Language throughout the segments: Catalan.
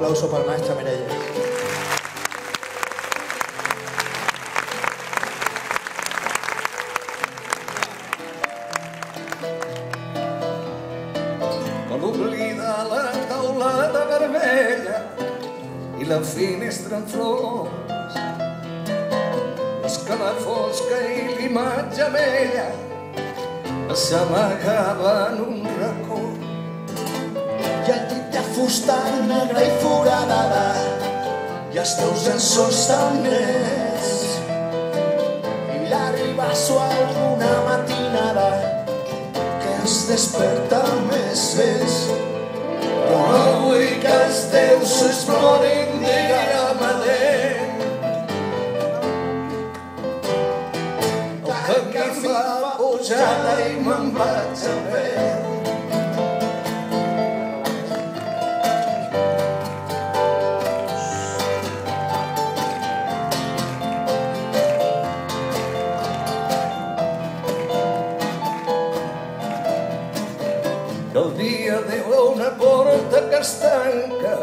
aplauso para el maestro Mirelles. Quan oblida la taulada vermella i la finestra en flors, l'escala fosca i l'imatge vella s'amagava en un racó. I el llit de fusta negra i foradada i els teus llençols tan nets i l'arribasso alguna matinada que ens desperta més vells. Però no vull que els teus ulls plorin, digue'm adéu. El camí fa pujada i me'n vaig a peu. El dia deu a una porta que es tanca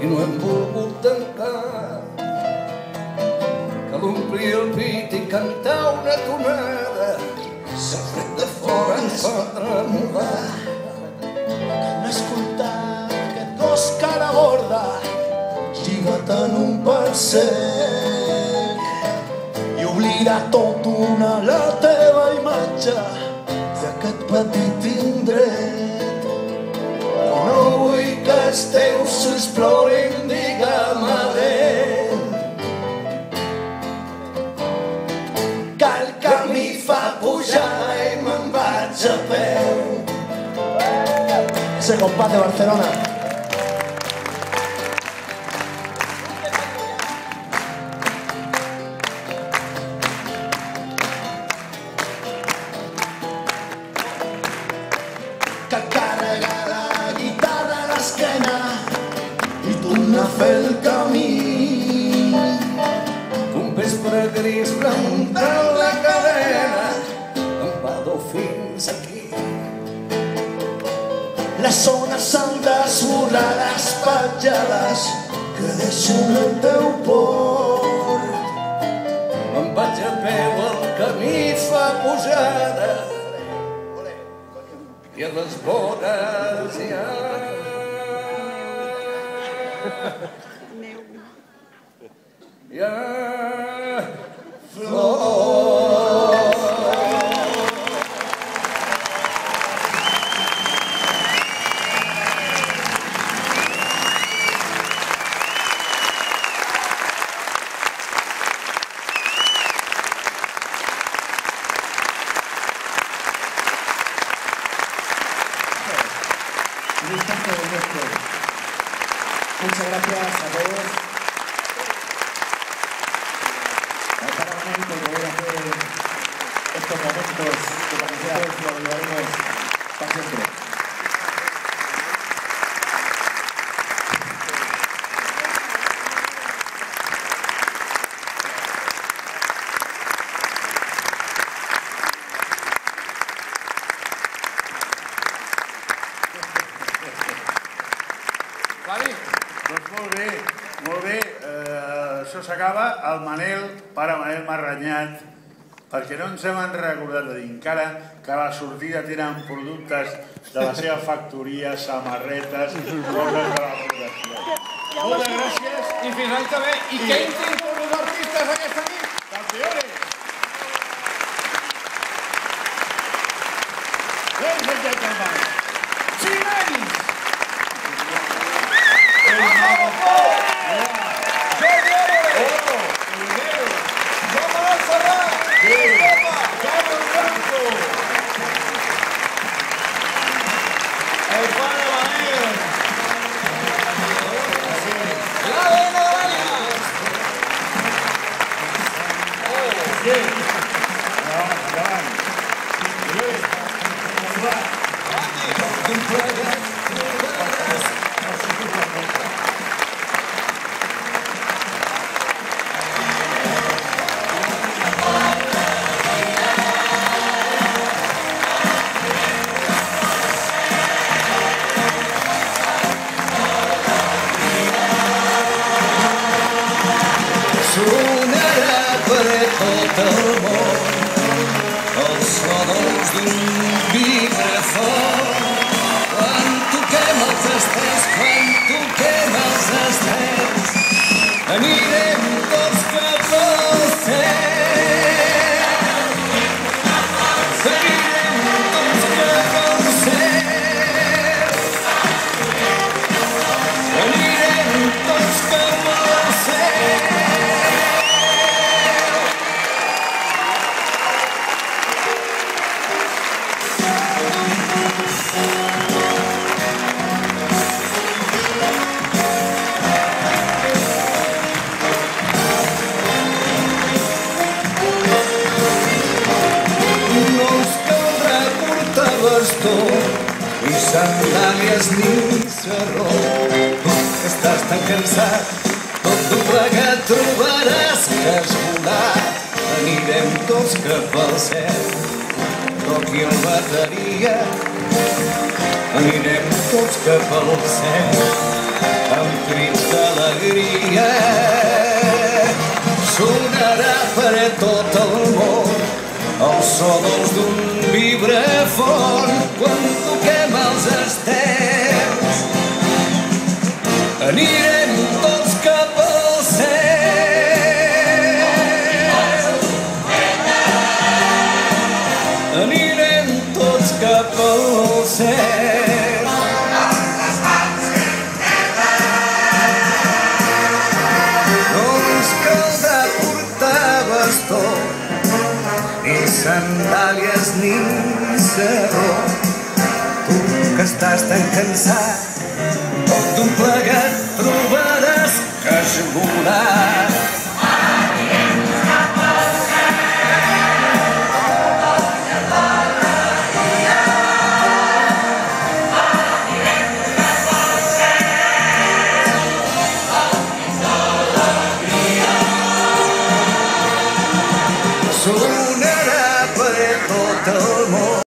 i no hem volgut tancar. Cal omplir el pit i cantar una tonada, el fred de fora ens fa tremolar. Cal escoltar aquest gos cara gorda lligat en un persec i oblidar tot una la teva imatge d'aquest petit indret. No vull que els teus ulls plorin, digue'm adéu. Que el camí fa pujada i me'n vaig a peu. Ese compás de Barcelona. Que carrega la guitarra a l'esquena i torna a fer el camí. Un vespre gris plantant la cadena em vado fins aquí. Les ones han d'esborrar les petjades que deixo en el teu port. Me'n vaig a peu, el camí fa pujada i a les vores hi ha flors. Muchas gracias a todos. Para un momento que voy a hacer estos momentos que para nosotros lo llevaremos para siempre. Doncs molt bé, això s'acaba. El Manel, pare Manel, m'ha renyat perquè no ens hem recordat de dir encara que a la sortida tenen productes de la seva factoria, samarretes, coses de la fundació. Moltes gràcies I fins l'any que ve. I què intenten els artistes aquesta nit? campeones! Ladies and gentlemen, Silenç! estels, quan toquem els estels, anirem tots cap al cel. Anirem tots cap al cel. Anirem tots cap al cel. Ni sandàlies ni sarró. Tu que estàs tan cansat, tot d'un plegat trobaràs que has volat. Anirem tots cap al cel, toqui el bateria. Anirem tots cap al cel, amb crits d'alegria. Sonarà per tot el món el so dolç d'un vibrafon quan toquem els estels. Anirem tots cap al cel. Anirem tots cap al cel. No ens caldrà portar bastó, ni sandàlies ni sarró. Tu que estàs tan cansat, tot d'un plegat trobaràs que has volat. Sonarà per tot el